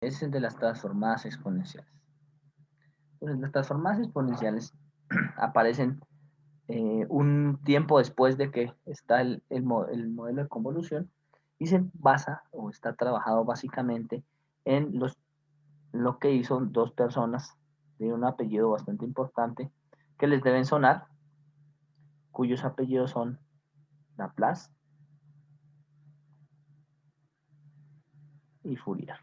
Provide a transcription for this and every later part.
es el de las transformadas exponenciales. Entonces, las transformadas exponenciales aparecen un tiempo después de que está el modelo de convolución y se basa o está trabajado básicamente en lo que hizo dos personas de un apellido bastante importante que les deben sonar, cuyos apellidos son Laplace y Fourier.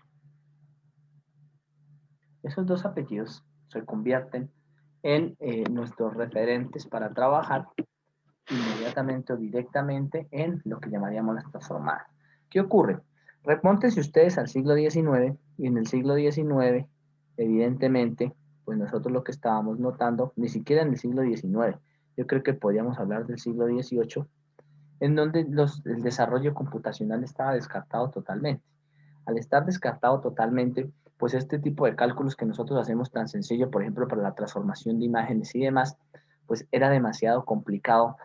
Esos dos apellidos se convierten en nuestros referentes para trabajar inmediatamente o directamente en lo que llamaríamos las transformadas. ¿Qué ocurre? Repóntense ustedes al siglo XIX y en el siglo XIX, evidentemente, pues nosotros lo que estábamos notando, ni siquiera en el siglo XIX, yo creo que podríamos hablar del siglo XVIII, en donde el desarrollo computacional estaba descartado totalmente. Al estar descartado totalmente, pues este tipo de cálculos que nosotros hacemos tan sencillo, por ejemplo, para la transformación de imágenes y demás, pues era demasiado complicado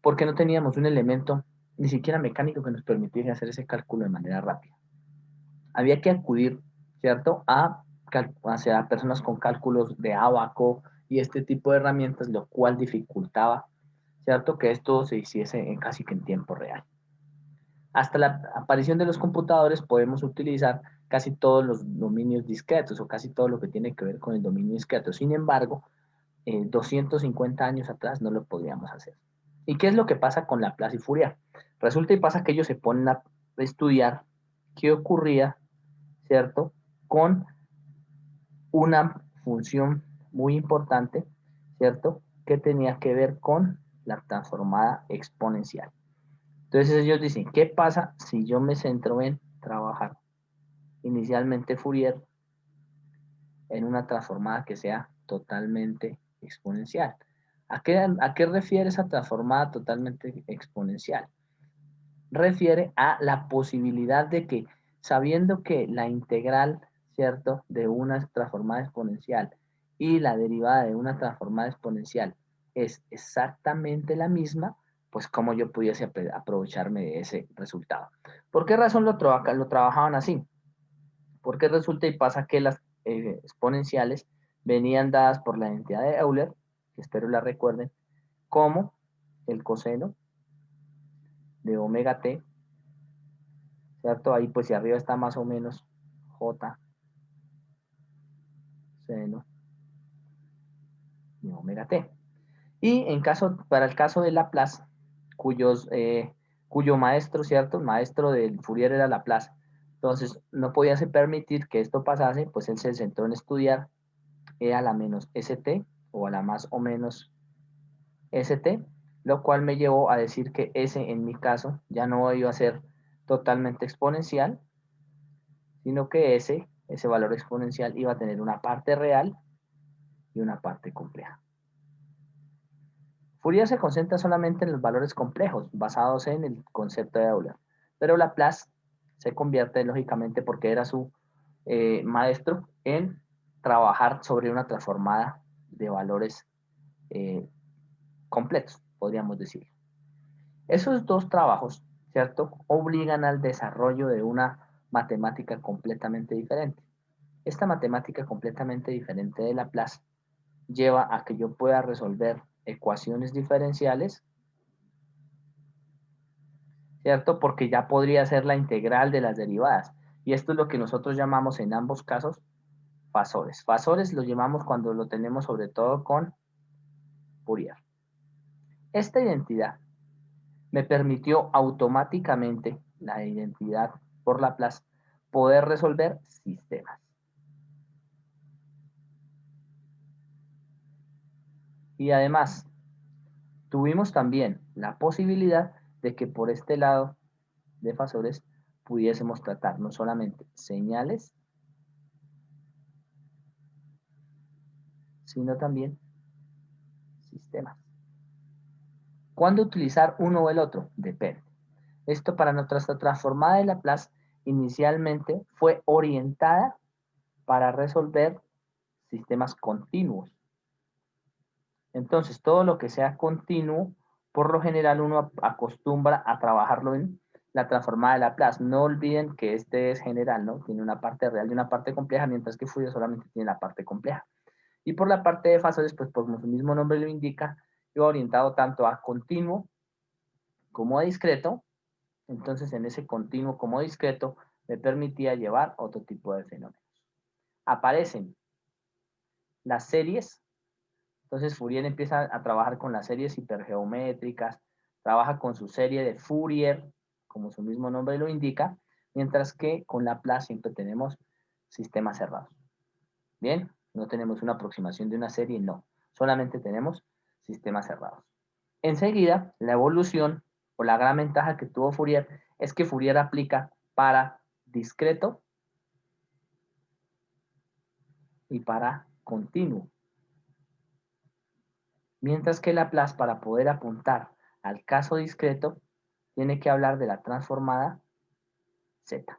porque no teníamos un elemento ni siquiera mecánico que nos permitiera hacer ese cálculo de manera rápida. Había que acudir, ¿cierto?, hacia personas con cálculos de ábaco y este tipo de herramientas, lo cual dificultaba, ¿cierto?, que esto se hiciese casi que en tiempo real. Hasta la aparición de los computadores podemos utilizar casi todos los dominios discretos o casi todo lo que tiene que ver con el dominio discreto. Sin embargo, 250 años atrás no lo podíamos hacer. ¿Y qué es lo que pasa con Laplace y Fourier? Resulta y pasa que ellos se ponen a estudiar qué ocurría, ¿cierto?, con una función muy importante, ¿cierto?, que tenía que ver con la transformada exponencial. Entonces ellos dicen, ¿qué pasa si yo me centro en trabajar inicialmente Fourier en una transformada que sea totalmente exponencial? ¿A qué refiere esa transformada totalmente exponencial? Refiere a la posibilidad de que, sabiendo que la integral, ¿cierto?, de una transformada exponencial y la derivada de una transformada exponencial es exactamente la misma, pues cómo yo pudiese aprovecharme de ese resultado. ¿Por qué razón lo trabajaban así? Porque resulta y pasa que las exponenciales venían dadas por la identidad de Euler, que espero la recuerden, como el coseno de omega t, ¿cierto? Ahí pues si arriba está más o menos j seno de omega t. Y para el caso de Laplace, cuyo maestro, ¿cierto? El maestro del Fourier era Laplace. Entonces no podía permitir que esto pasase, pues él se centró en estudiar e a la menos st o a la más o menos st, lo cual me llevó a decir que s en mi caso ya no iba a ser totalmente exponencial, sino que ese valor exponencial iba a tener una parte real y una parte compleja. Fourier se concentra solamente en los valores complejos, basados en el concepto de Euler, pero Laplace se convierte, lógicamente, porque era su maestro, en trabajar sobre una transformada de valores eh, completos, podríamos decir. Esos dos trabajos, ¿cierto?, obligan al desarrollo de una matemática completamente diferente. Esta matemática completamente diferente de Laplace lleva a que yo pueda resolver ecuaciones diferenciales, ¿cierto? Porque ya podría ser la integral de las derivadas. Y esto es lo que nosotros llamamos en ambos casos fasores. Fasores lo llamamos cuando lo tenemos sobre todo con Fourier. Esta identidad me permitió automáticamente, la identidad por Laplace, poder resolver sistemas. Y además, tuvimos también la posibilidad de que por este lado de fasores pudiésemos tratar no solamente señales, sino también sistemas. ¿Cuándo utilizar uno o el otro? Depende. Esto para nuestra transformada de Laplace inicialmente fue orientada para resolver sistemas continuos. Entonces, todo lo que sea continuo, por lo general uno acostumbra a trabajarlo en la transformada de Laplace. No olviden que este es general, ¿no? Tiene una parte real y una parte compleja, mientras que Fourier solamente tiene la parte compleja. Y por la parte de fases, pues como su mismo nombre lo indica, iba orientado tanto a continuo como a discreto. Entonces, en ese continuo como discreto, me permitía llevar otro tipo de fenómenos. Aparecen las series. Entonces, Fourier empieza a trabajar con las series hipergeométricas, trabaja con su serie de Fourier, como su mismo nombre lo indica, mientras que con Laplace siempre tenemos sistemas cerrados. Bien, no tenemos una aproximación de una serie, no. Solamente tenemos sistemas cerrados. Enseguida, la evolución o la gran ventaja que tuvo Fourier es que Fourier aplica para discreto y para continuo. Mientras que Laplace, para poder apuntar al caso discreto, tiene que hablar de la transformada Z.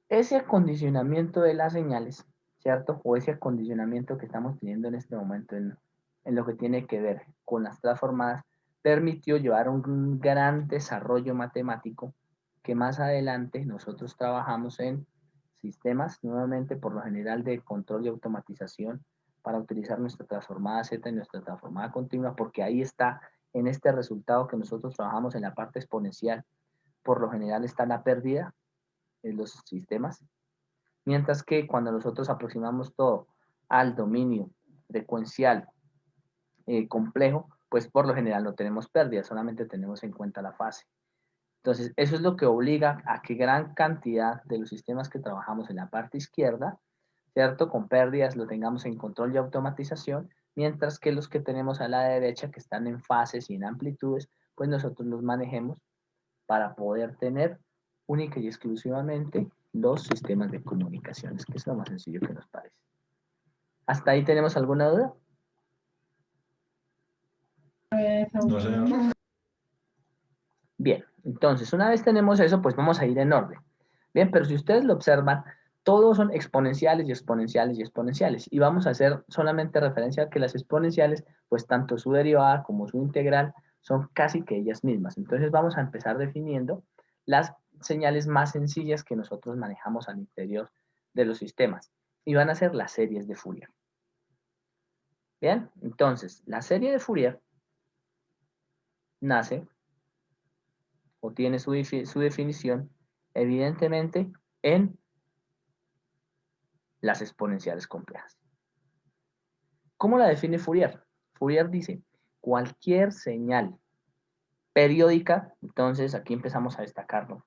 Ese acondicionamiento de las señales, ¿cierto? O ese acondicionamiento que estamos teniendo en este momento en lo que tiene que ver con las transformadas, permitió llevar un gran desarrollo matemático que más adelante nosotros trabajamos en sistemas, nuevamente por lo general de control y automatización, para utilizar nuestra transformada Z y nuestra transformada continua, porque ahí está, en este resultado que nosotros trabajamos en la parte exponencial, por lo general está la pérdida en los sistemas, mientras que cuando nosotros aproximamos todo al dominio frecuencial complejo, pues por lo general no tenemos pérdida, solamente tenemos en cuenta la fase. Entonces, eso es lo que obliga a que gran cantidad de los sistemas que trabajamos en la parte izquierda, ¿cierto? Con pérdidas lo tengamos en control y automatización, mientras que los que tenemos a la derecha, que están en fases y en amplitudes, pues nosotros los manejemos para poder tener única y exclusivamente los sistemas de comunicaciones, que es lo más sencillo que nos parece. ¿Hasta ahí tenemos alguna duda? No sé. Bien, entonces una vez tenemos eso, pues vamos a ir en orden. Bien, pero si ustedes lo observan, todos son exponenciales y exponenciales y exponenciales. Y vamos a hacer solamente referencia a que las exponenciales, pues tanto su derivada como su integral son casi que ellas mismas. Entonces vamos a empezar definiendo las señales más sencillas que nosotros manejamos al interior de los sistemas. Y van a ser las series de Fourier. Bien, entonces la serie de Fourier nace o tiene su definición evidentemente en las exponenciales complejas. ¿Cómo la define Fourier? Fourier dice, cualquier señal periódica, entonces aquí empezamos a destacarlo,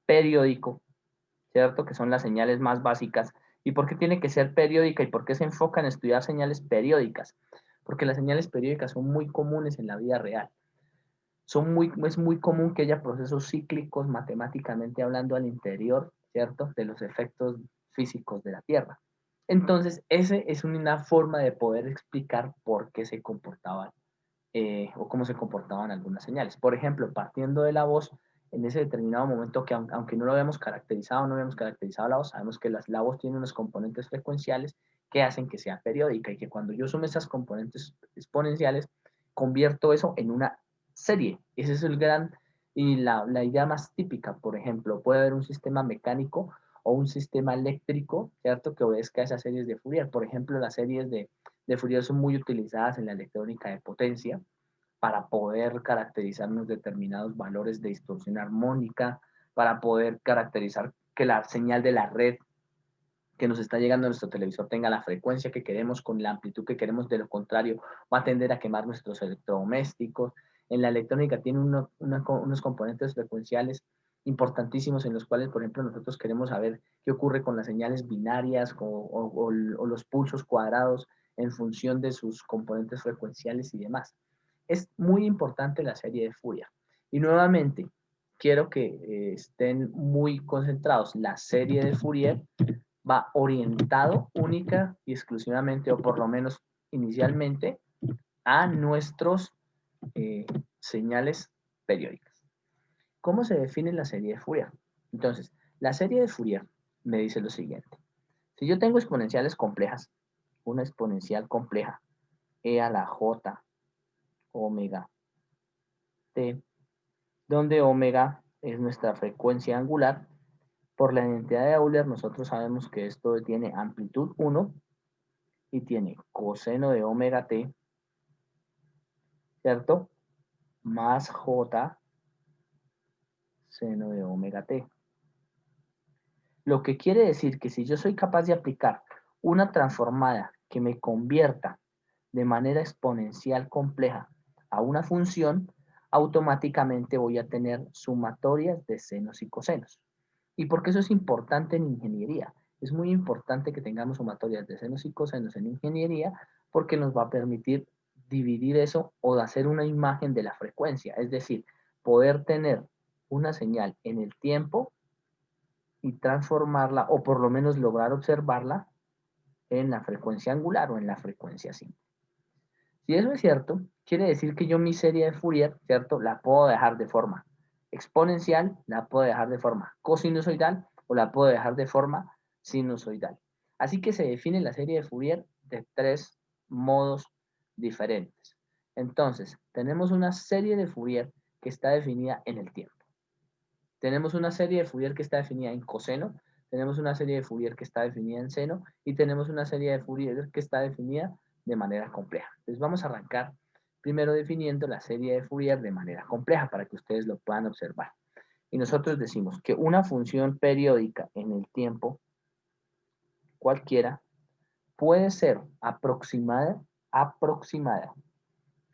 periódico, ¿cierto? Que son las señales más básicas. ¿Y por qué tiene que ser periódica y por qué se enfoca en estudiar señales periódicas? Porque las señales periódicas son muy comunes en la vida real. Es muy común que haya procesos cíclicos matemáticamente hablando al interior, ¿cierto? De los efectos físicos de la Tierra. Entonces, esa es una forma de poder explicar por qué se comportaban o cómo se comportaban algunas señales. Por ejemplo, partiendo de la voz, en ese determinado momento que aunque no lo habíamos caracterizado, no habíamos caracterizado la voz, sabemos que la voz tiene unos componentes frecuenciales que hacen que sea periódica y que cuando yo sumo esas componentes exponenciales, convierto eso en una serie. Ese es el gran y la idea más típica. Por ejemplo, puede haber un sistema mecánico o un sistema eléctrico, ¿cierto? Que obedezca a esas series de Fourier. Por ejemplo, las series de Fourier son muy utilizadas en la electrónica de potencia para poder caracterizar unos determinados valores de distorsión armónica, para poder caracterizar que la señal de la red que nos está llegando a nuestro televisor tenga la frecuencia que queremos con la amplitud que queremos, de lo contrario va a tender a quemar nuestros electrodomésticos. En la electrónica tiene unos componentes frecuenciales importantísimos en los cuales, por ejemplo, nosotros queremos saber qué ocurre con las señales binarias o los pulsos cuadrados en función de sus componentes frecuenciales y demás. Es muy importante la serie de Fourier. Y nuevamente, quiero que estén muy concentrados. La serie de Fourier va orientado única y exclusivamente, o por lo menos inicialmente, a nuestros señales periódicas. ¿Cómo se define la serie de Fourier? Entonces, la serie de Fourier me dice lo siguiente. Si yo tengo exponenciales complejas, una exponencial compleja, e a la j, omega, t, donde omega es nuestra frecuencia angular. Por la identidad de Euler, nosotros sabemos que esto tiene amplitud 1 y tiene coseno de omega t, ¿cierto? Más j seno de omega t. Lo que quiere decir que si yo soy capaz de aplicar una transformada que me convierta de manera exponencial compleja a una función, automáticamente voy a tener sumatorias de senos y cosenos. ¿Y por qué eso es importante en ingeniería? Es muy importante que tengamos sumatorias de senos y cosenos en ingeniería porque nos va a permitir dividir eso o de hacer una imagen de la frecuencia, es decir, poder tener una señal en el tiempo y transformarla, o por lo menos lograr observarla en la frecuencia angular o en la frecuencia simple. Si eso es cierto, quiere decir que yo mi serie de Fourier, ¿cierto? La puedo dejar de forma exponencial, la puedo dejar de forma cosinusoidal o la puedo dejar de forma sinusoidal. Así que se define la serie de Fourier de 3 modos diferentes. Entonces, tenemos una serie de Fourier que está definida en el tiempo. Tenemos una serie de Fourier que está definida en coseno, tenemos una serie de Fourier que está definida en seno y tenemos una serie de Fourier que está definida de manera compleja. Entonces vamos a arrancar primero definiendo la serie de Fourier de manera compleja para que ustedes lo puedan observar. Y nosotros decimos que una función periódica en el tiempo cualquiera puede ser aproximada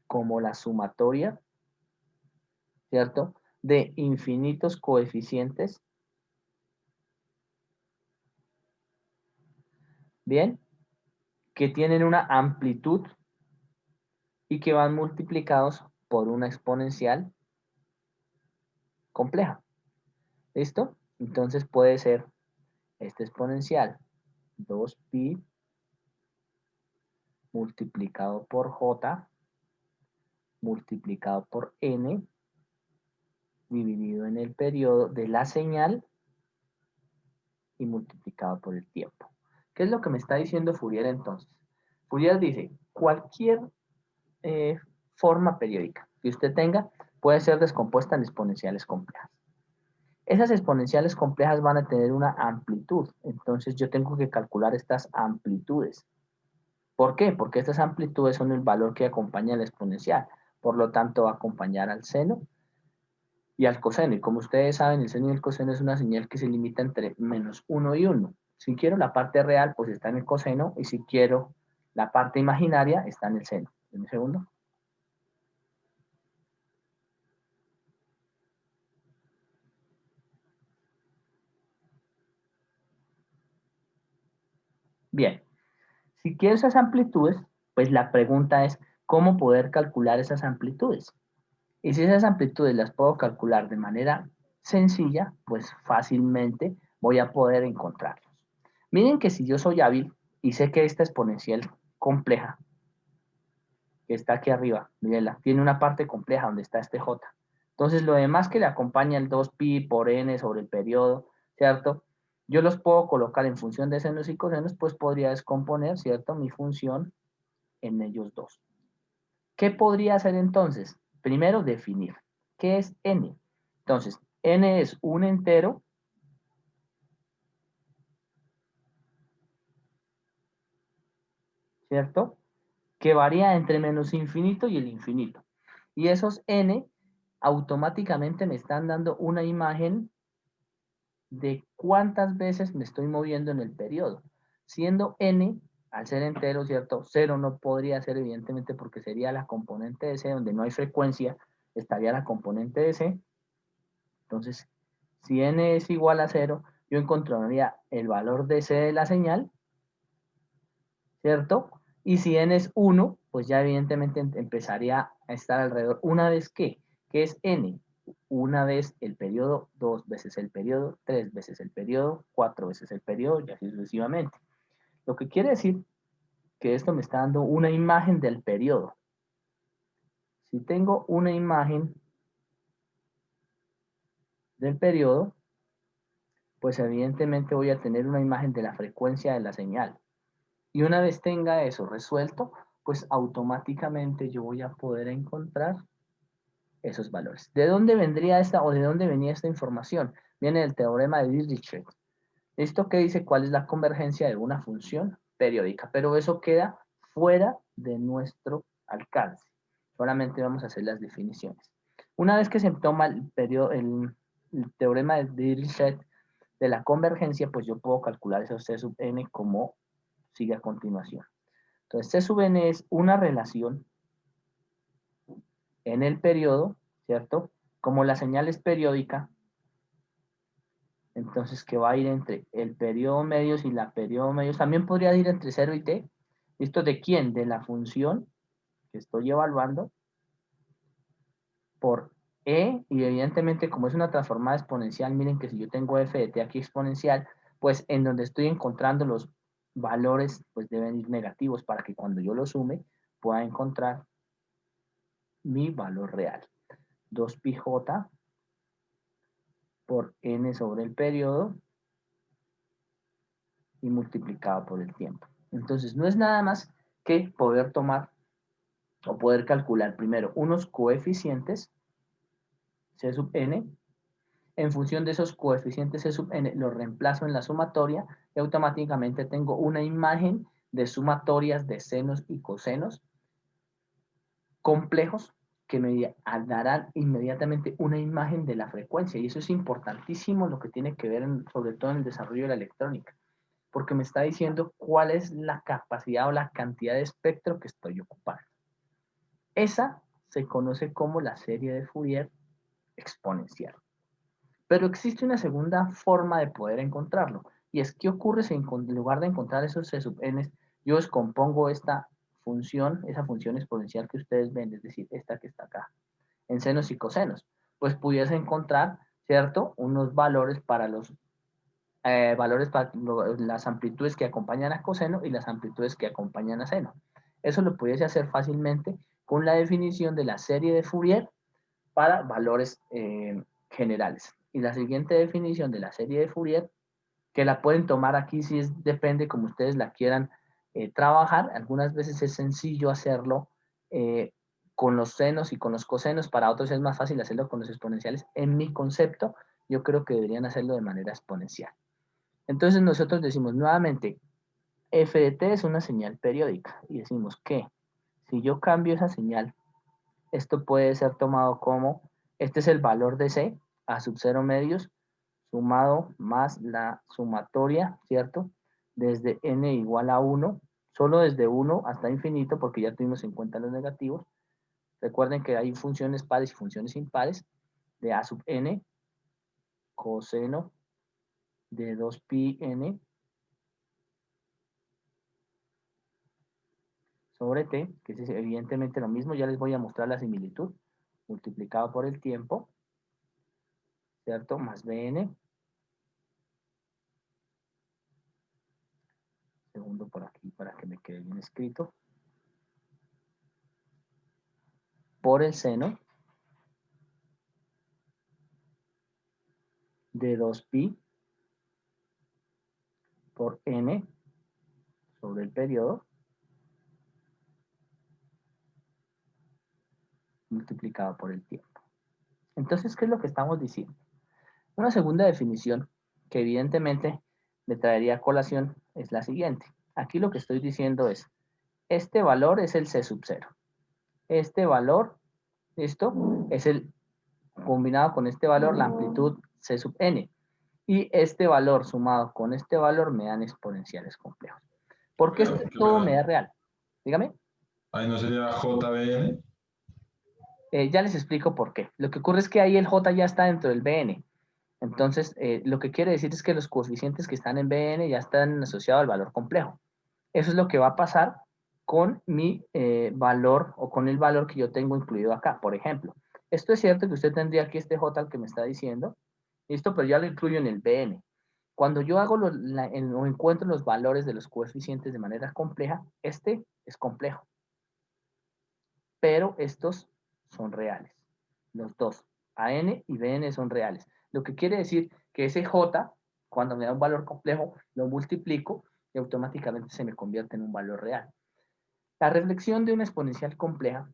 como la sumatoria, ¿cierto?, de infinitos coeficientes, bien, que tienen una amplitud y que van multiplicados por una exponencial compleja. ¿Listo? Entonces puede ser este exponencial 2pi multiplicado por j multiplicado por n dividido en el periodo de la señal y multiplicado por el tiempo. ¿Qué es lo que me está diciendo Fourier entonces? Fourier dice, cualquier forma periódica que usted tenga puede ser descompuesta en exponenciales complejas. Esas exponenciales complejas van a tener una amplitud, entonces yo tengo que calcular estas amplitudes. ¿Por qué? Porque estas amplitudes son el valor que acompaña al exponencial, por lo tanto va a acompañar al seno y al coseno, y como ustedes saben, el seno y el coseno es una señal que se limita entre -1 y 1. Si quiero la parte real, pues está en el coseno, y si quiero la parte imaginaria, está en el seno. ¿En un segundo? Bien, si quiero esas amplitudes, pues la pregunta es, ¿cómo poder calcular esas amplitudes? Y si esas amplitudes las puedo calcular de manera sencilla, pues fácilmente voy a poder encontrarlos. Miren que si yo soy hábil y sé que esta exponencial compleja, que está aquí arriba, mírenla, tiene una parte compleja donde está este j. Entonces lo demás que le acompaña el 2pi por n sobre el periodo, ¿cierto? Yo los puedo colocar en función de senos y cosenos, pues podría descomponer, ¿cierto?, mi función en ellos dos. ¿Qué podría hacer entonces? Primero, definir. ¿Qué es n? Entonces, n es un entero ¿cierto?, que varía entre menos infinito y el infinito. Y esos n automáticamente me están dando una imagen de cuántas veces me estoy moviendo en el periodo. Siendo n, al ser entero, ¿cierto? 0 no podría ser evidentemente porque sería la componente de c, donde no hay frecuencia, estaría la componente de c. Entonces, si n es igual a 0, yo encontraría el valor de c de la señal, ¿cierto? Y si n es 1, pues ya evidentemente empezaría a estar alrededor. ¿Una vez qué? ¿Qué es n? Una vez el periodo, 2 veces el periodo, 3 veces el periodo, 4 veces el periodo y así sucesivamente. Lo que quiere decir que esto me está dando una imagen del periodo. Si tengo una imagen del periodo, pues evidentemente voy a tener una imagen de la frecuencia de la señal. Y una vez tenga eso resuelto, pues automáticamente yo voy a poder encontrar esos valores. ¿De dónde vendría esta o de dónde venía esta información? Viene del teorema de Dirichlet. Esto que dice cuál es la convergencia de una función periódica, pero eso queda fuera de nuestro alcance. Solamente vamos a hacer las definiciones. Una vez que se toma el teorema de Dirichlet de la convergencia, pues yo puedo calcular eso C sub n como sigue a continuación. Entonces, C sub n es una relación en el periodo, ¿cierto? Como la señal es periódica, entonces que va a ir entre el periodo medios y la periodo medios. También podría ir entre 0 y t. ¿Esto de quién? De la función que estoy evaluando por e, y evidentemente como es una transformada exponencial, miren que si yo tengo f de t aquí exponencial, pues en donde estoy encontrando los valores, pues deben ir negativos para que cuando yo los sume pueda encontrar mi valor real. 2πj por n sobre el periodo y multiplicado por el tiempo. Entonces, no es nada más que poder tomar o poder calcular primero unos coeficientes C sub n. En función de esos coeficientes C sub n, los reemplazo en la sumatoria y automáticamente tengo una imagen de sumatorias de senos y cosenos complejos que me darán inmediatamente una imagen de la frecuencia. Y eso es importantísimo, lo que tiene que ver sobre todo en el desarrollo de la electrónica, porque me está diciendo cuál es la capacidad o la cantidad de espectro que estoy ocupando. Esa se conoce como la serie de Fourier exponencial. Pero existe una segunda forma de poder encontrarlo, y es qué ocurre si en lugar de encontrar esos C sub n, yo descompongo esta función, esa función exponencial que ustedes ven, es decir, esta que está acá, en senos y cosenos. Pues pudiese encontrar, ¿cierto?, unos valores para los las amplitudes que acompañan a coseno y las amplitudes que acompañan a seno. Eso lo pudiese hacer fácilmente con la definición de la serie de Fourier para valores generales. Y la siguiente definición de la serie de Fourier, que la pueden tomar aquí si es, depende como ustedes la quieran trabajar. Algunas veces es sencillo hacerlo con los senos y con los cosenos, para otros es más fácil hacerlo con los exponenciales. En mi concepto, yo creo que deberían hacerlo de manera exponencial. Entonces nosotros decimos nuevamente, f de t es una señal periódica y decimos que si yo cambio esa señal, esto puede ser tomado como, este es el valor de c a sub 0 medios sumado más la sumatoria, ¿cierto? Desde n igual a 1, solo desde 1 hasta infinito, porque ya tuvimos en cuenta los negativos. Recuerden que hay funciones pares y funciones impares, de a sub n coseno de 2πn sobre t, que es evidentemente lo mismo, ya les voy a mostrar la similitud, multiplicado por el tiempo, ¿cierto? Más bn, segundo por aquí para que me quede bien escrito, por el seno de 2π por n sobre el periodo, multiplicado por el tiempo. Entonces, ¿qué es lo que estamos diciendo? Una segunda definición que evidentemente me traería a colación es la siguiente. Aquí lo que estoy diciendo es, este valor es el C sub 0. Este valor, esto, es el combinado con este valor, la amplitud C sub n. Y este valor sumado con este valor me dan exponenciales complejos. ¿Por qué esto todo me da real? Dígame. Ahí no sería JBN. Ya les explico por qué. Lo que ocurre es que ahí el J ya está dentro del BN. Entonces, lo que quiere decir es que los coeficientes que están en BN ya están asociados al valor complejo. Eso es lo que va a pasar con mi valor o con el valor que yo tengo incluido acá. Por ejemplo, esto es cierto que usted tendría aquí este J que me está diciendo, listo, pero ya lo incluyo en el BN. Cuando yo hago o encuentro los valores de los coeficientes de manera compleja, este es complejo, pero estos son reales. Los dos, AN y BN, son reales. Lo que quiere decir que ese J, cuando me da un valor complejo, lo multiplico y automáticamente se me convierte en un valor real. La reflexión de una exponencial compleja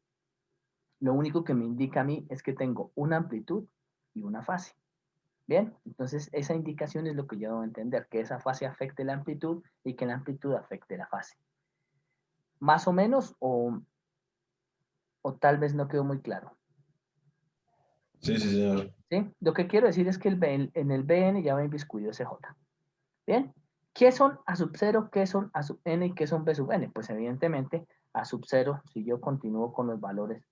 Lo único que me indica a mí es que tengo una amplitud y una fase. Bien, entonces esa indicación es lo que yo debo entender, que esa fase afecte la amplitud y que la amplitud afecte la fase. Más o menos, o tal vez no quedó muy claro. Sí, sí, señor. ¿Sí? Lo que quiero decir es que en el Bn ya va inviscuido ese J. Bien, ¿qué son A sub 0, qué son A sub n y qué son B sub n? Pues evidentemente A sub 0, si yo continúo con los valores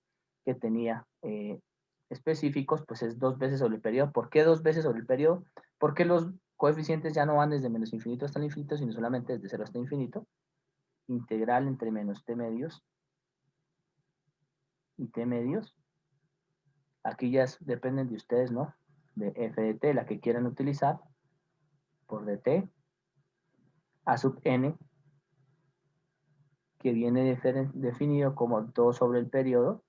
que tenía específicos, pues es 2 veces sobre el periodo. ¿Por qué 2 veces sobre el periodo? Porque los coeficientes ya no van desde menos infinito hasta el infinito, sino solamente desde 0 hasta infinito. Integral entre menos t medios y t medios. Aquí ya dependen de ustedes, ¿no? De f de t, la que quieran utilizar, por dt, a sub n, que viene definido como 2 sobre el periodo,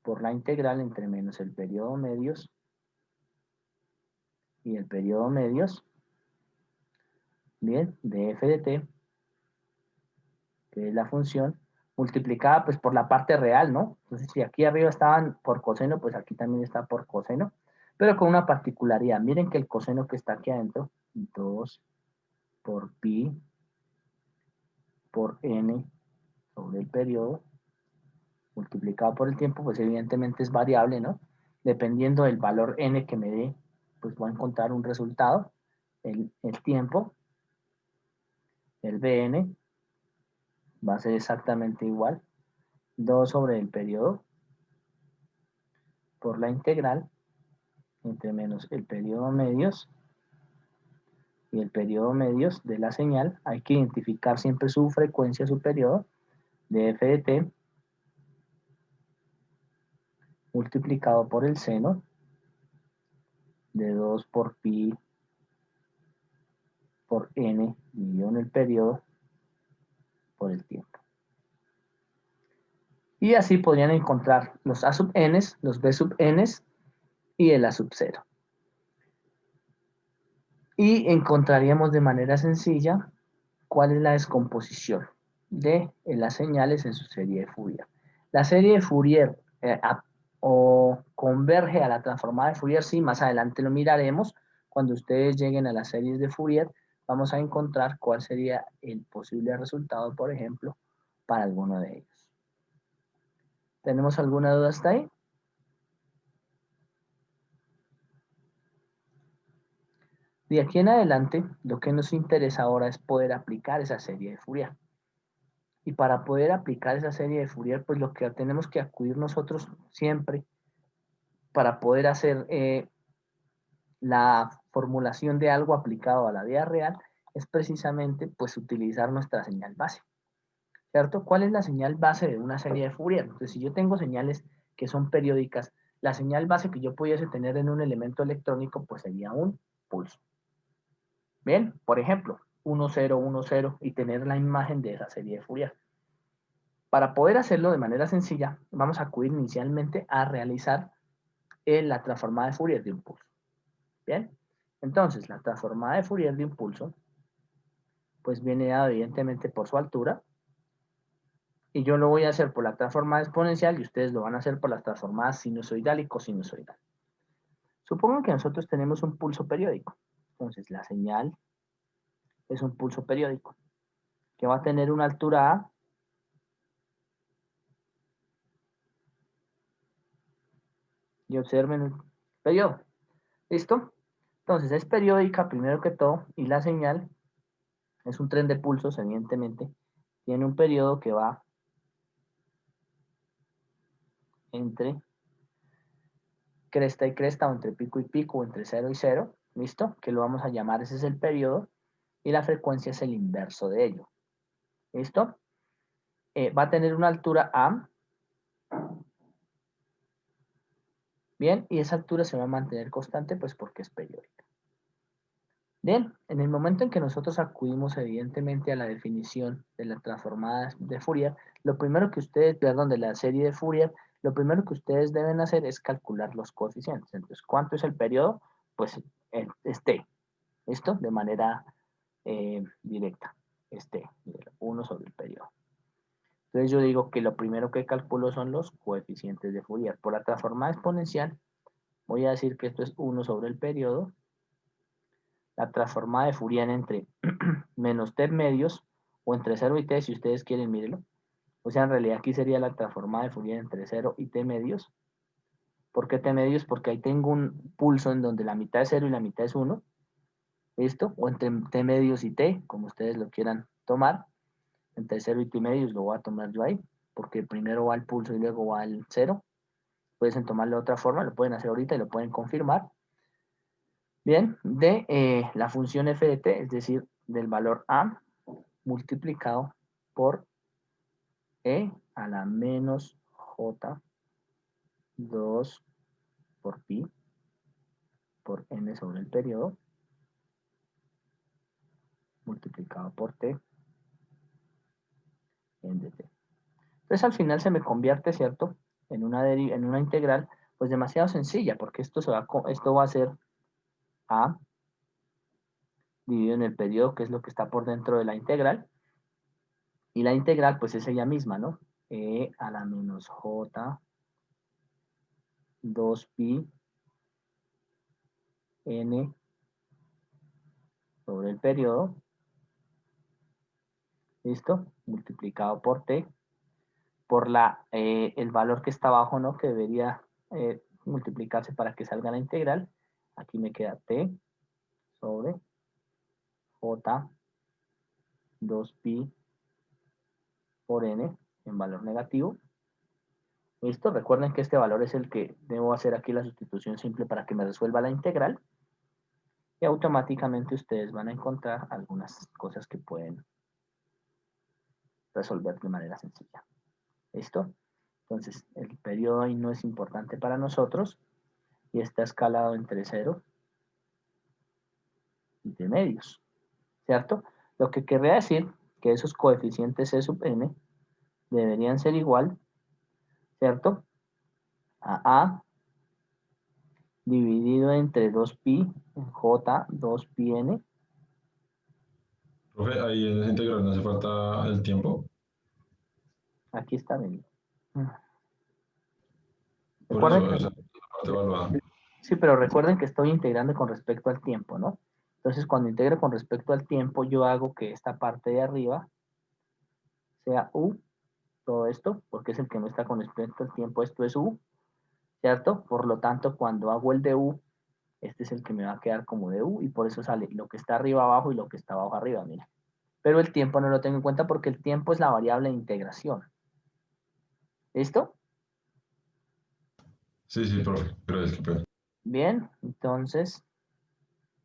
por la integral entre menos el periodo medios y el periodo medios, bien, de f de t, que es la función, multiplicada pues por la parte real, ¿no? Entonces, si aquí arriba estaban por coseno, pues aquí también está por coseno, pero con una particularidad. Miren que el coseno que está aquí adentro, 2 por pi por n sobre el periodo, multiplicado por el tiempo, pues evidentemente es variable, ¿no? Dependiendo del valor n que me dé, pues voy a encontrar un resultado, el tiempo, el Bn, va a ser exactamente igual, 2 sobre el periodo por la integral entre menos el periodo medios y el periodo medios de la señal. Hay que identificar siempre su frecuencia, su periodo, de f de t, multiplicado por el seno de 2 por pi por n dividido en el periodo por el tiempo. Y así podrían encontrar los A sub n, los B sub n y el A sub 0. Y encontraríamos de manera sencilla cuál es la descomposición de las señales en su serie de Fourier. La serie de Fourier o converge a la transformada de Fourier, sí, más adelante lo miraremos. Cuando ustedes lleguen a las series de Fourier, vamos a encontrar cuál sería el posible resultado, por ejemplo, para alguno de ellos. ¿Tenemos alguna duda hasta ahí? De aquí en adelante, lo que nos interesa ahora es poder aplicar esa serie de Fourier. Y para poder aplicar esa serie de Fourier, pues lo que tenemos que acudir nosotros siempre para poder hacer la formulación de algo aplicado a la vida real es precisamente pues utilizar nuestra señal base, ¿cierto? ¿Cuál es la señal base de una serie de Fourier? Entonces, si yo tengo señales que son periódicas, la señal base que yo pudiese tener en un elemento electrónico pues sería un pulso. Bien, por ejemplo, 1, 0, 1, 0 y tener la imagen de esa serie de Fourier. Para poder hacerlo de manera sencilla, vamos a acudir inicialmente a realizar la transformada de Fourier de un pulso. Bien, entonces la transformada de Fourier de un pulso, pues viene dado evidentemente por su altura, y yo lo voy a hacer por la transformada exponencial y ustedes lo van a hacer por las transformadas sinusoidal y cosinusoidal. Supongan que nosotros tenemos un pulso periódico, entonces la señal es un pulso periódico, que va a tener una altura A y observen el periodo. ¿Listo? Entonces es periódica primero que todo y la señal es un tren de pulsos, evidentemente. Tiene un periodo que va entre cresta y cresta, o entre pico y pico, o entre 0 y 0. ¿Listo? Que lo vamos a llamar, ese es el periodo. Y la frecuencia es el inverso de ello. ¿Listo? Va a tener una altura A. Bien, y esa altura se va a mantener constante, pues porque es periódica. Bien, en el momento en que nosotros acudimos evidentemente a la definición de la transformada de Fourier, lo primero que ustedes, perdón, de la serie de Fourier, lo primero que ustedes deben hacer es calcular los coeficientes. Entonces, ¿cuánto es el periodo? Pues es T, ¿listo? De manera directa, es T, 1 sobre el periodo. Entonces yo digo que lo primero que calculo son los coeficientes de Fourier. Por la transformada exponencial, voy a decir que esto es 1 sobre el periodo. La transformada de Fourier entre menos t medios, o entre 0 y t, si ustedes quieren, mírenlo. O sea, en realidad aquí sería la transformada de Fourier entre 0 y t medios. ¿Por qué t medios? Porque ahí tengo un pulso en donde la mitad es 0 y la mitad es 1. ¿Listo? O entre t medios y t, como ustedes lo quieran tomar. Entre 0 y t medios lo voy a tomar yo ahí, porque primero va el pulso y luego va el 0. Pueden tomarlo de otra forma, lo pueden hacer ahorita y lo pueden confirmar. Bien, de la función f de t, es decir, del valor a multiplicado por e a la menos j 2 por pi por n sobre el periodo multiplicado por t en dt. Entonces al final se me convierte, ¿cierto?, en una integral pues demasiado sencilla, porque esto va a ser a dividido en el periodo, que es lo que está por dentro de la integral, y la integral pues es ella misma, ¿no? E a la menos j 2 pi n sobre el periodo, ¿listo? Multiplicado por t, por el valor que está abajo, ¿no? Que debería multiplicarse para que salga la integral. Aquí me queda t sobre j 2 pi por n en valor negativo. ¿Listo? Recuerden que este valor es el que debo hacer aquí la sustitución simple para que me resuelva la integral. Y automáticamente ustedes van a encontrar algunas cosas que pueden resolver de manera sencilla. ¿Listo? Entonces, el periodo ahí no es importante para nosotros y está escalado entre 0 y t medios, ¿cierto? Lo que querría decir que esos coeficientes E sub n deberían ser igual, ¿cierto?, a dividido entre 2pi j 2pi n. Profe, ahí en esa integral no hace falta el tiempo. Aquí está, ven. Por Recuerden eso, que, esa es la parte evaluada. sí, pero recuerden que estoy integrando con respecto al tiempo, ¿no? Entonces, cuando integro con respecto al tiempo, yo hago que esta parte de arriba sea u, todo esto, porque es el que no está con respecto al tiempo, esto es u, ¿cierto? Por lo tanto, cuando hago el de u, este es el que me va a quedar como de u, y por eso sale lo que está arriba abajo y lo que está abajo arriba, mira. Pero el tiempo no lo tengo en cuenta porque el tiempo es la variable de integración. ¿Listo? Sí, sí, profe, gracias, qué pena. Bien, entonces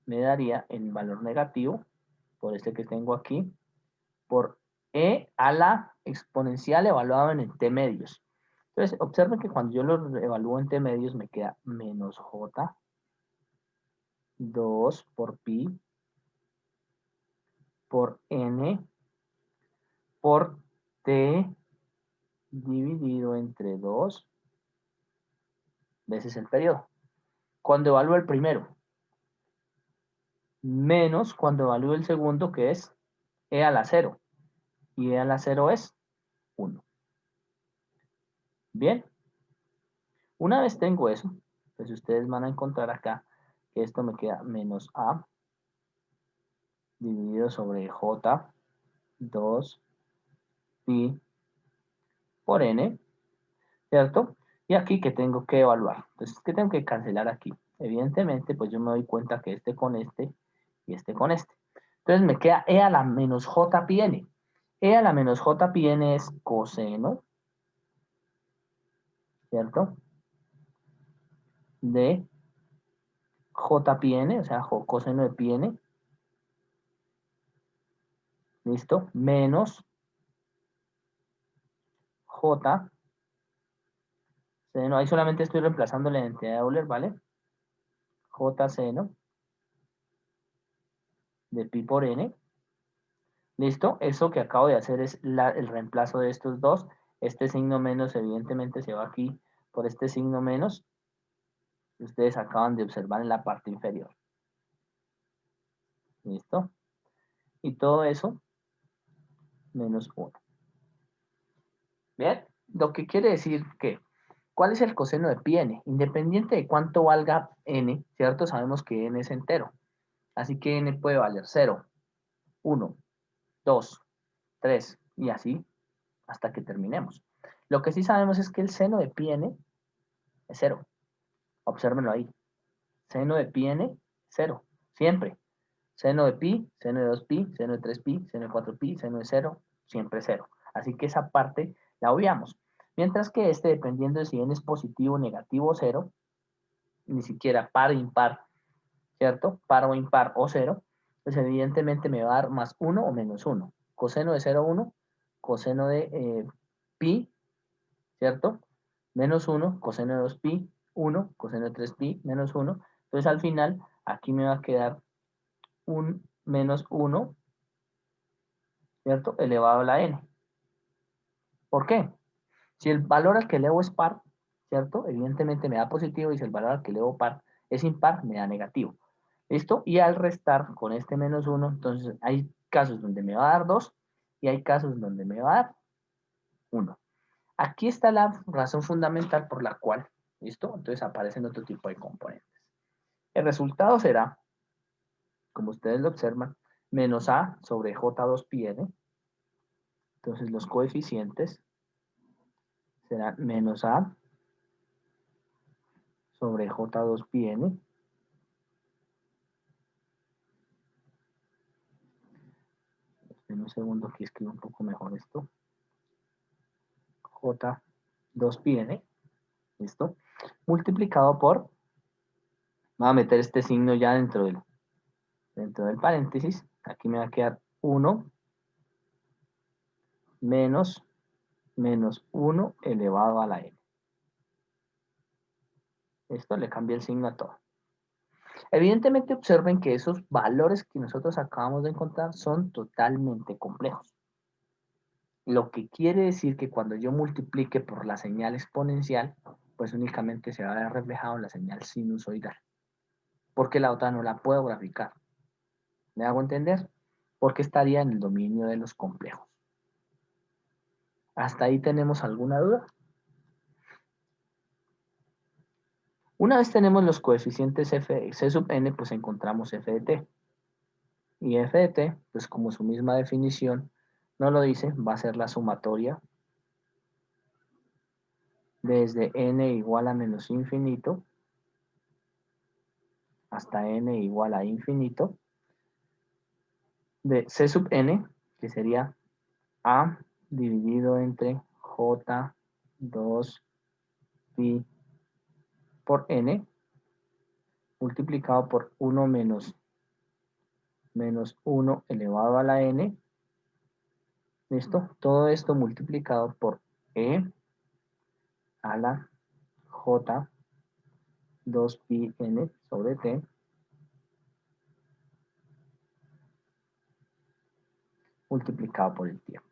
me daría el valor negativo, por este que tengo aquí, por e a la exponencial evaluado en t medios. Entonces, observen que cuando yo lo evalúo en t medios me queda menos j 2 por pi por n por t dividido entre 2 veces el periodo. Cuando evalúo el primero, menos cuando evalúo el segundo, que es e a la 0. Y e a la 0 es 1. Bien, una vez tengo eso, pues ustedes van a encontrar acá que esto me queda menos a dividido sobre j 2 pi por n, ¿cierto? Y aquí que tengo que evaluar. Entonces, ¿qué tengo que cancelar aquí? Evidentemente, pues yo me doy cuenta que este con este y este con este. Entonces me queda e a la menos j pi n. E a la menos j pi n es coseno, ¿cierto?, de j pi n, o sea, coseno de pi n, ¿listo? Menos j seno, ahí solamente estoy reemplazando la identidad de Euler, ¿vale? J seno de pi por n. ¿Listo? Eso que acabo de hacer es el reemplazo de estos dos. Este signo menos evidentemente se va aquí por este signo menos que ustedes acaban de observar en la parte inferior. ¿Listo? Y todo eso menos 1. ¿Bien? Lo que quiere decir que, ¿cuál es el coseno de pi n? Independiente de cuánto valga n, ¿cierto? Sabemos que n es entero. Así que n puede valer 0, 1, 2, 3 y así hasta que terminemos. Lo que sí sabemos es que el seno de pi n es 0. Obsérvenlo ahí. Seno de pi n, 0. Siempre. Seno de pi, seno de 2pi, seno de 3pi, seno de 4pi, seno de 0, siempre 0. Así que esa parte la obviamos. Mientras que este, dependiendo de si n es positivo, negativo o 0, ni siquiera par, impar, ¿cierto? Par o impar o 0, pues evidentemente me va a dar más 1 o menos 1. Coseno de 0, 1, coseno de pi, ¿cierto? Menos 1, coseno de 2pi, 1, coseno de 3pi, menos 1. Entonces al final, aquí me va a quedar un menos 1, ¿cierto? Elevado a la n. ¿Por qué? Si el valor al que elevo es par, ¿cierto? Evidentemente me da positivo y si el valor al que elevo par es impar, me da negativo. ¿Listo? Y al restar con este menos 1, entonces hay casos donde me va a dar 2 y hay casos donde me va a dar 1. Aquí está la razón fundamental por la cual, ¿listo? Entonces aparecen otro tipo de componentes. El resultado será, como ustedes lo observan, menos a sobre j2πn. Entonces los coeficientes serán menos a sobre j2πn. En un segundo aquí escribo un poco mejor esto. J2πn, ¿listo? Multiplicado por, voy a meter este signo ya dentro del paréntesis. Aquí me va a quedar 1 menos 1 elevado a la n. Esto le cambia el signo a todo. Evidentemente observen que esos valores que nosotros acabamos de encontrar son totalmente complejos. Lo que quiere decir que cuando yo multiplique por la señal exponencial, pues únicamente se va a ver reflejado la señal sinusoidal. Porque la otra no la puedo graficar. ¿Me hago entender? Porque estaría en el dominio de los complejos. ¿Hasta ahí tenemos alguna duda? Una vez tenemos los coeficientes C sub n, pues encontramos f de t. Y f de t, pues como su misma definición no lo dice, va a ser la sumatoria desde n igual a menos infinito hasta n igual a infinito de C sub n, que sería a dividido entre j2pi por n, multiplicado por 1 menos 1 elevado a la n. ¿Listo? Todo esto multiplicado por e a la j2pi n sobre t multiplicado por el tiempo.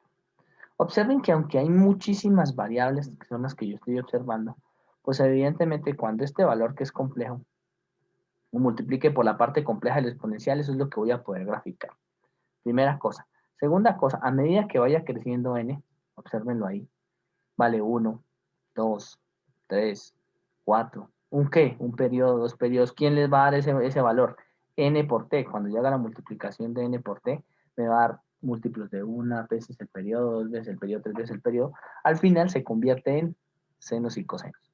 Observen que aunque hay muchísimas variables que son las que yo estoy observando, pues evidentemente cuando este valor que es complejo lo multiplique por la parte compleja del exponencial, eso es lo que voy a poder graficar. Primera cosa. Segunda cosa, a medida que vaya creciendo n, observenlo ahí, vale 1, 2, 3, 4. ¿Un qué? Un periodo, dos periodos. ¿Quién les va a dar ese valor? N por t. Cuando yo haga la multiplicación de n por t, me va a dar múltiplos de una veces el periodo, dos veces el periodo, tres veces el periodo. Al final se convierte en senos y cosenos.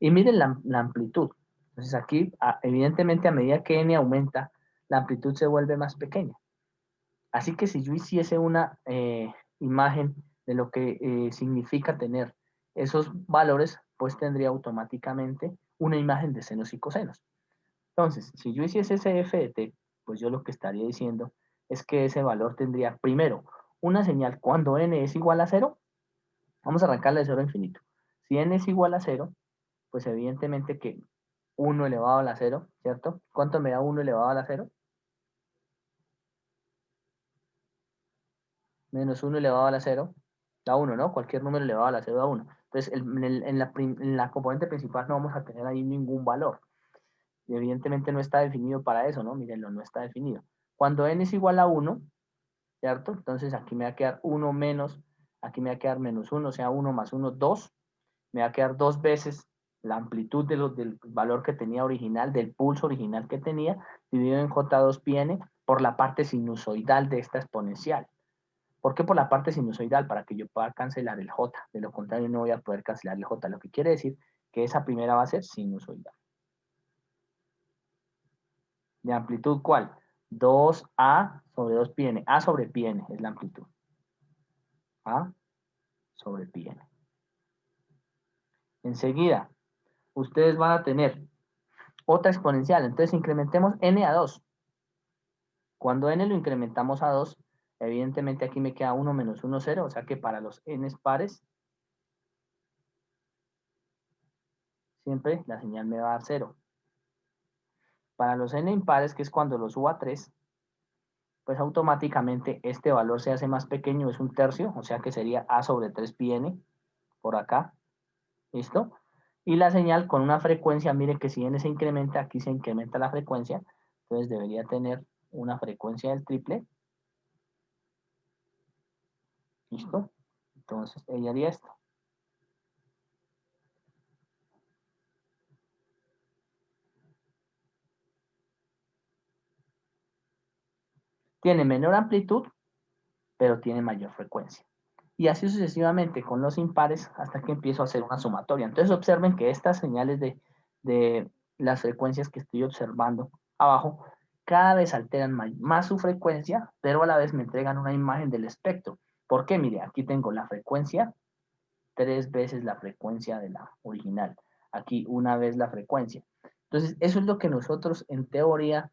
Y miren la amplitud. Entonces aquí, evidentemente, a medida que n aumenta, la amplitud se vuelve más pequeña. Así que si yo hiciese una imagen de lo que significa tener esos valores, pues tendría automáticamente una imagen de senos y cosenos. Entonces, si yo hiciese ese f de t, pues yo lo que estaría diciendo es que ese valor tendría, primero, una señal cuando n es igual a 0. Vamos a arrancarle de 0 a infinito. Si n es igual a 0, pues evidentemente que 1 elevado a la 0, ¿cierto? ¿Cuánto me da 1 elevado a la 0? Menos 1 elevado a la 0 da 1, ¿no? Cualquier número elevado a la 0 da 1. Entonces, en la componente principal no vamos a tener ahí ningún valor. Y evidentemente no está definido para eso, ¿no? Mírenlo, no está definido. Cuando n es igual a 1, ¿cierto? Entonces aquí me va a quedar 1 menos, aquí me va a quedar menos 1, o sea, 1 más 1, 2. Me va a quedar 2 veces la amplitud del valor que tenía original, del pulso original que tenía, dividido en J2πn por la parte sinusoidal de esta exponencial. ¿Por qué por la parte sinusoidal? Para que yo pueda cancelar el J. De lo contrario, no voy a poder cancelar el J. Lo que quiere decir que esa primera va a ser sinusoidal. ¿De amplitud cuál? 2A sobre 2πn. A sobre πn es la amplitud. A sobre πn. Enseguida, ustedes van a tener otra exponencial. Entonces, incrementemos n a 2. Cuando n lo incrementamos a 2, evidentemente aquí me queda 1 menos 1, 0. O sea que para los n pares, siempre la señal me va a dar 0. Para los n impares, que es cuando lo subo a 3, pues automáticamente este valor se hace más pequeño, es un tercio, o sea que sería a sobre 3πn por acá. ¿Listo? Y la señal con una frecuencia, mire que si n se incrementa, aquí se incrementa la frecuencia, entonces debería tener una frecuencia del triple. ¿Listo? Entonces ella haría esto. Tiene menor amplitud, pero tiene mayor frecuencia. Y así sucesivamente con los impares hasta que empiezo a hacer una sumatoria. Entonces observen que estas señales de las frecuencias que estoy observando abajo cada vez alteran más su frecuencia, pero a la vez me entregan una imagen del espectro. ¿Por qué? Mire, aquí tengo la frecuencia, 3 veces la frecuencia de la original. Aquí una vez la frecuencia. Entonces, eso es lo que nosotros en teoría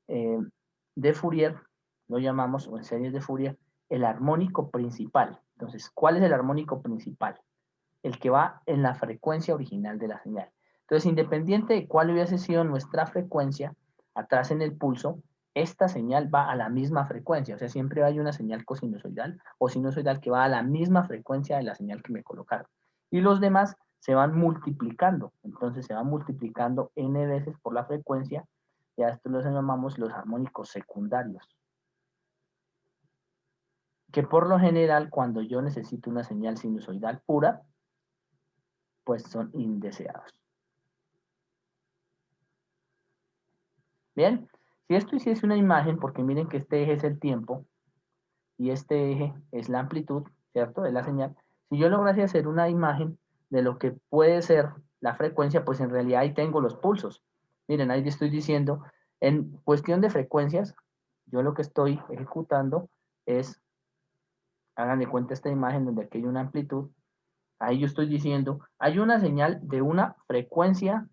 de Fourier lo llamamos, o en series de Fourier, el armónico principal. Entonces, ¿cuál es el armónico principal? El que va en la frecuencia original de la señal. Entonces, independiente de cuál hubiese sido nuestra frecuencia, atrás en el pulso, esta señal va a la misma frecuencia. O sea, siempre hay una señal cosinusoidal o sinusoidal que va a la misma frecuencia de la señal que me colocaron. Y los demás se van multiplicando. Entonces, se van multiplicando n veces por la frecuencia. Y a esto los llamamos los armónicos secundarios. Que por lo general, cuando yo necesito una señal sinusoidal pura, pues son indeseados. Bien, si esto hiciese una imagen, porque miren que este eje es el tiempo y este eje es la amplitud, ¿cierto? De la señal. Si yo lograse hacer una imagen de lo que puede ser la frecuencia, pues en realidad ahí tengo los pulsos. Miren, ahí estoy diciendo, en cuestión de frecuencias, yo lo que estoy ejecutando es, hagan de cuenta esta imagen donde aquí hay una amplitud, ahí yo estoy diciendo, hay una señal de una frecuencia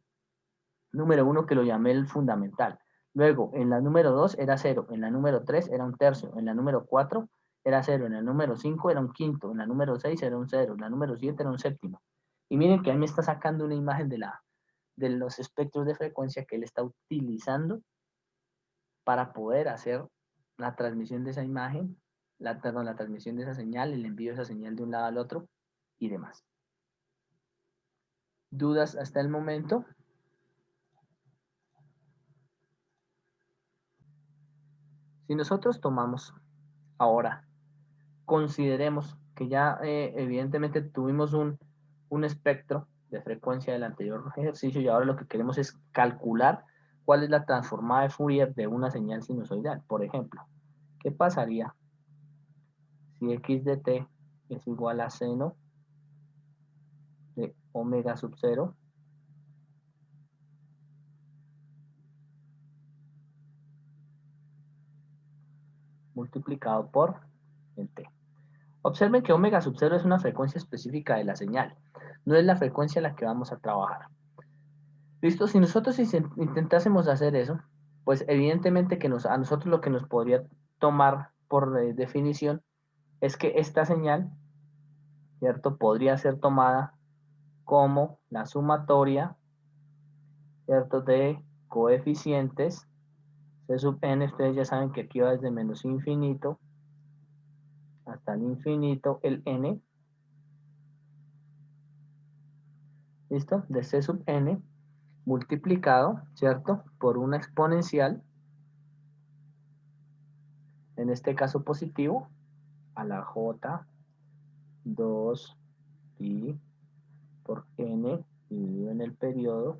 número 1 que lo llamé el fundamental. Luego, en la número 2 era 0, en la número 3 era un tercio, en la número 4 era 0, en la número 5 era un quinto, en la número 6 era un 0, en la número 7 era un séptimo. Y miren que ahí me está sacando una imagen de los espectros de frecuencia que él está utilizando para poder hacer la transmisión de esa imagen, la transmisión de esa señal, el envío de esa señal de un lado al otro y demás. ¿Dudas hasta el momento? Si nosotros tomamos ahora, consideremos que ya evidentemente tuvimos un espectro de frecuencia del anterior ejercicio y ahora lo que queremos es calcular cuál es la transformada de Fourier de una señal sinusoidal. Por ejemplo, ¿qué pasaría si x de t es igual a seno de omega sub 0 multiplicado por el t? Observen que omega sub 0 es una frecuencia específica de la señal, no es la frecuencia en la que vamos a trabajar. ¿Listo? Si nosotros intentásemos hacer eso, pues evidentemente que a nosotros lo que nos podría tomar por definición es que esta señal, ¿cierto? Podría ser tomada como la sumatoria, ¿cierto? De coeficientes C sub n. Ustedes ya saben que aquí va desde menos infinito hasta el infinito el n, ¿listo? De C sub n multiplicado, ¿cierto? Por una exponencial, en este caso positivo, a la j 2 pi por n dividido en el periodo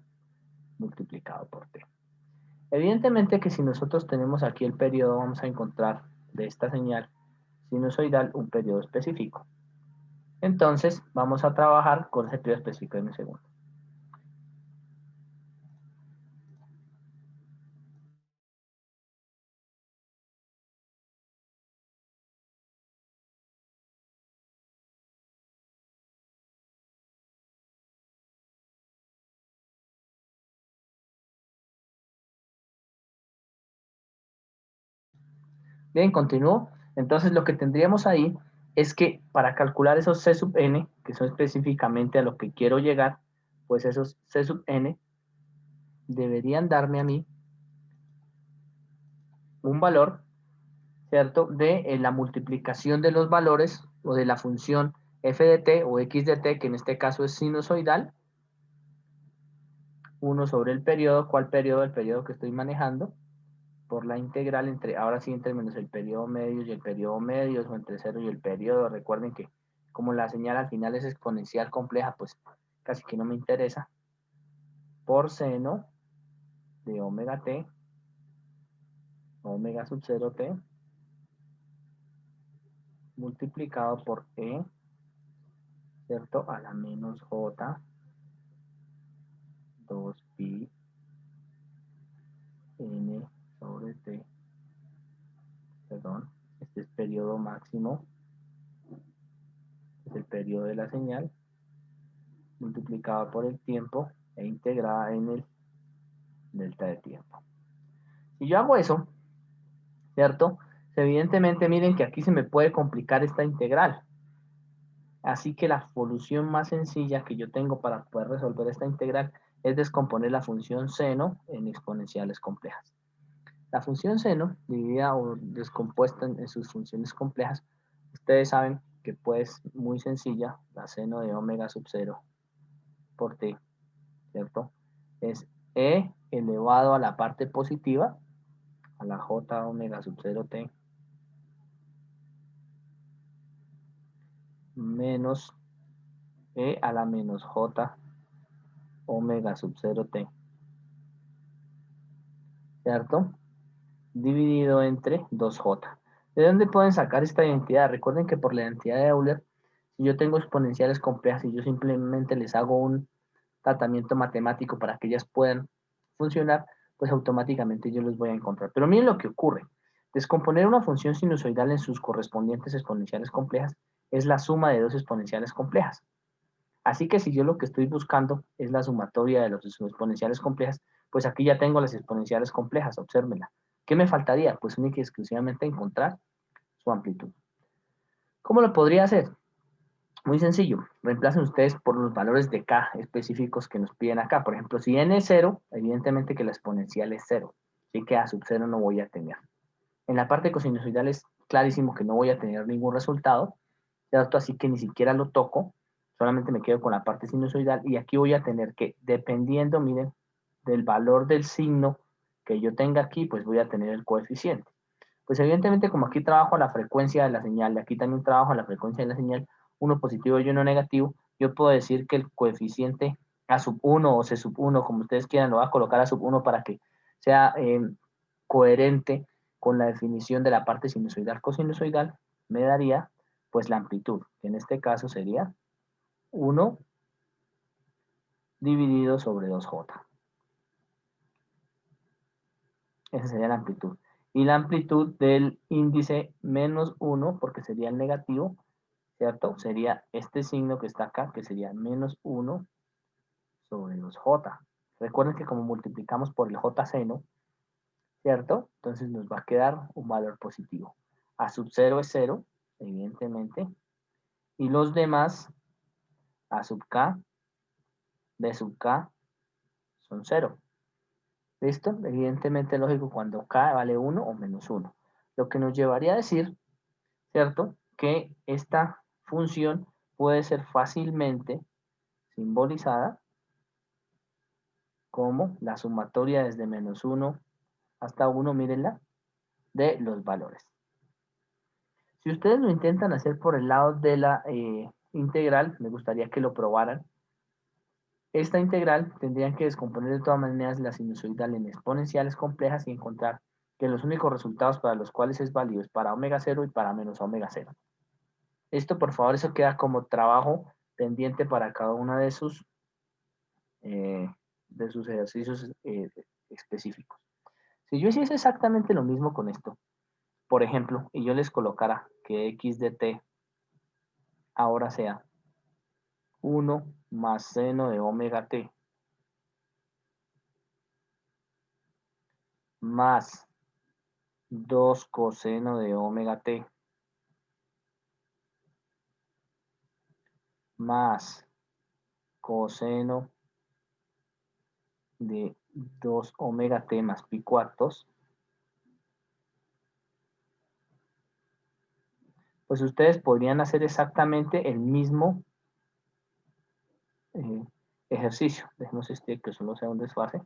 multiplicado por t. Evidentemente que si nosotros tenemos aquí el periodo, vamos a encontrar de esta señal sinusoidal un periodo específico. Entonces, vamos a trabajar con ese periodo específico en un segundo. Bien, continúo. Entonces, lo que tendríamos ahí es que para calcular esos C sub n, que son específicamente a lo que quiero llegar, pues esos C sub n deberían darme a mí un valor, ¿cierto?, de la multiplicación de los valores o de la función f de t o x de t, que en este caso es sinusoidal, 1 sobre el periodo. ¿Cuál periodo? El periodo que estoy manejando, por la integral entre, ahora sí, entre menos el periodo medio y el periodo medio, o entre 0 y el periodo. Recuerden que como la señal al final es exponencial compleja, pues casi que no me interesa, por seno de omega t, omega sub 0 t, multiplicado por e, ¿cierto?, a la menos j, 2 pi n sobre t, perdón, este es periodo máximo, es el periodo de la señal, multiplicado por el tiempo e integrada en el delta de tiempo. Si yo hago eso, ¿cierto? Evidentemente, miren que aquí se me puede complicar esta integral. Así que la solución más sencilla que yo tengo para poder resolver esta integral es descomponer la función seno en exponenciales complejas. La función seno, dividida o descompuesta en sus funciones complejas, ustedes saben que pues muy sencilla, la seno de omega sub 0 por t, ¿cierto? Es e elevado a la parte positiva, a la j omega sub 0 t, menos e a la menos j omega sub 0 t, ¿cierto? Dividido entre 2j. ¿De dónde pueden sacar esta identidad? Recuerden que por la identidad de Euler, si yo tengo exponenciales complejas y yo simplemente les hago un tratamiento matemático para que ellas puedan funcionar, pues automáticamente yo los voy a encontrar. Pero miren lo que ocurre. Descomponer una función sinusoidal en sus correspondientes exponenciales complejas es la suma de dos exponenciales complejas. Así que si yo lo que estoy buscando es la sumatoria de las exponenciales complejas, pues aquí ya tengo las exponenciales complejas, obsérvenla. ¿Qué me faltaría? Pues única y exclusivamente encontrar su amplitud. ¿Cómo lo podría hacer? Muy sencillo, reemplacen ustedes por los valores de k específicos que nos piden acá. Por ejemplo, si n es 0, evidentemente que la exponencial es 0, así que a sub 0 no voy a tener. En la parte cosinusoidal es clarísimo que no voy a tener ningún resultado, ¿cierto? Así que ni siquiera lo toco, solamente me quedo con la parte sinusoidal y aquí voy a tener que, dependiendo, miren, del valor del signo que yo tenga aquí, pues voy a tener el coeficiente. Pues evidentemente como aquí trabajo a la frecuencia de la señal, y aquí también trabajo a la frecuencia de la señal, uno positivo y uno negativo, yo puedo decir que el coeficiente A sub 1 o C sub 1, como ustedes quieran, lo voy a colocar a sub 1 para que sea coherente con la definición de la parte sinusoidal cosinusoidal, me daría pues la amplitud, que en este caso sería 1 dividido sobre 2j. Esa sería la amplitud. Y la amplitud del índice menos 1, porque sería el negativo, ¿cierto? Sería este signo que está acá, que sería menos 1 sobre 2j. Recuerden que como multiplicamos por el j seno, ¿cierto? Entonces nos va a quedar un valor positivo. A sub 0 es 0, evidentemente. Y los demás, A sub k, B sub k, son 0. ¿Listo? Evidentemente lógico cuando k vale 1 o menos 1. Lo que nos llevaría a decir, ¿cierto?, que esta función puede ser fácilmente simbolizada como la sumatoria desde menos 1 hasta 1, mírenla, de los valores. Si ustedes lo intentan hacer por el lado de la integral, me gustaría que lo probaran. Esta integral tendrían que descomponer de todas maneras la sinusoidal en exponenciales complejas y encontrar que los únicos resultados para los cuales es válido es para omega 0 y para menos omega 0. Esto, por favor, eso queda como trabajo pendiente para cada uno de sus ejercicios específicos. Si yo hiciese exactamente lo mismo con esto, por ejemplo, y yo les colocara que x de t ahora sea 1 más seno de omega t más 2 coseno de omega t más coseno de 2 omega t más pi cuartos, pues ustedes podrían hacer exactamente el mismo ejercicio. Dejemos que solo sea un desfase.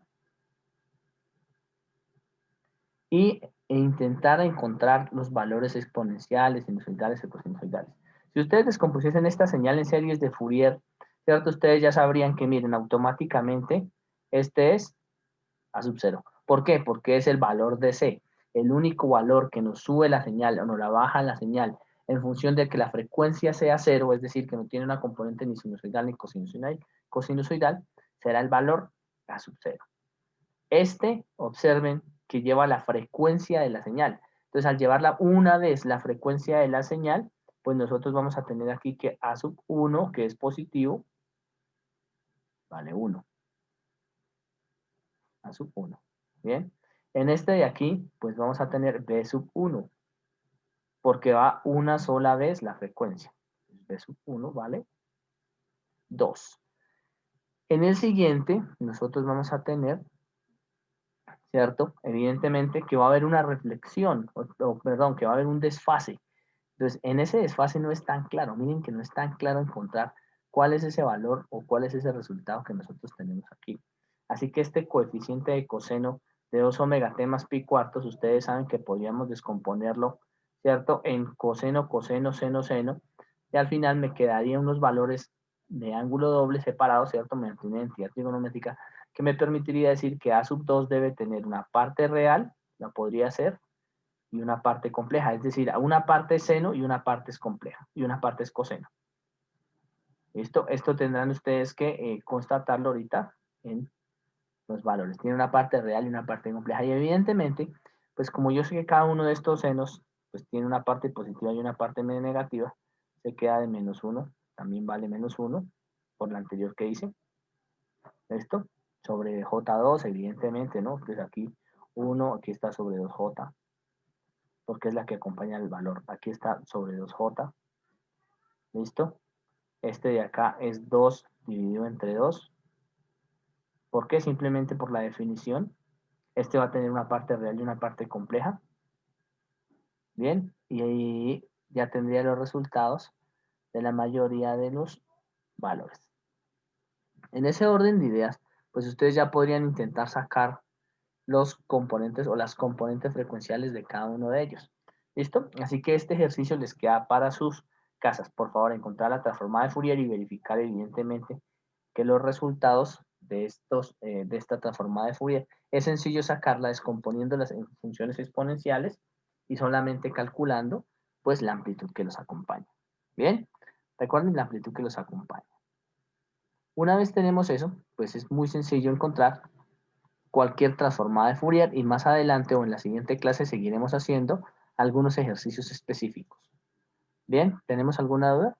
E intentar encontrar los valores exponenciales, sinusoidales y cosinusoidales. Si ustedes descompusiesen esta señal en series de Fourier, ¿cierto? Ustedes ya sabrían que, miren, automáticamente este es a sub 0. ¿Por qué? Porque es el valor de C. El único valor que nos sube la señal o nos la baja la señal en función de que la frecuencia sea 0, es decir, que no tiene una componente ni sinusoidal ni cosinusoidal, será el valor a sub 0. Observen que lleva la frecuencia de la señal. Entonces, al llevarla una vez la frecuencia de la señal, pues nosotros vamos a tener aquí que A sub 1, que es positivo, vale 1. A sub 1. Bien. En este de aquí, pues vamos a tener B sub 1, porque va una sola vez la frecuencia. B sub 1 vale 2. En el siguiente, nosotros vamos a tener, ¿cierto? Evidentemente que va a haber una reflexión, perdón, que va a haber un desfase. Entonces, en ese desfase no es tan claro. Miren que no es tan claro encontrar cuál es ese valor o cuál es ese resultado que nosotros tenemos aquí. Así que este coeficiente de coseno de 2 omega t más pi cuartos, ustedes saben que podríamos descomponerlo, ¿cierto? En coseno, coseno, seno, seno. Y al final me quedarían unos valores de ángulo doble separados, ¿cierto? Mediante una identidad trigonométrica que me permitiría decir que A sub 2 debe tener una parte real, la podría ser, y una parte compleja, es decir, una parte es seno y una parte es compleja, y una parte es coseno. Esto tendrán ustedes que constatarlo ahorita en los valores. Tiene una parte real y una parte compleja, y evidentemente, pues como yo sé que cada uno de estos senos, pues tiene una parte positiva y una parte negativa, se queda de menos 1, también vale menos 1, por la anterior que hice. Esto, sobre J2, evidentemente, ¿no? Pues aquí 1, aquí está sobre 2J, porque es la que acompaña el valor. Aquí está sobre 2J. ¿Listo? Este de acá es 2 dividido entre 2. ¿Por qué? Simplemente por la definición. Este va a tener una parte real y una parte compleja. Bien, y ahí ya tendría los resultados de la mayoría de los valores. En ese orden de ideas, pues ustedes ya podrían intentar sacar los componentes o las componentes frecuenciales de cada uno de ellos. ¿Listo? Así que este ejercicio les queda para sus casas. Por favor, encontrar la transformada de Fourier y verificar evidentemente que los resultados de esta transformada de Fourier es sencillo sacarla descomponiéndolas en funciones exponenciales y solamente calculando pues la amplitud que los acompaña. Bien, recuerden la amplitud que los acompaña. Una vez tenemos eso, pues es muy sencillo encontrar cualquier transformada de Fourier y más adelante o en la siguiente clase seguiremos haciendo algunos ejercicios específicos. Bien, ¿tenemos alguna duda?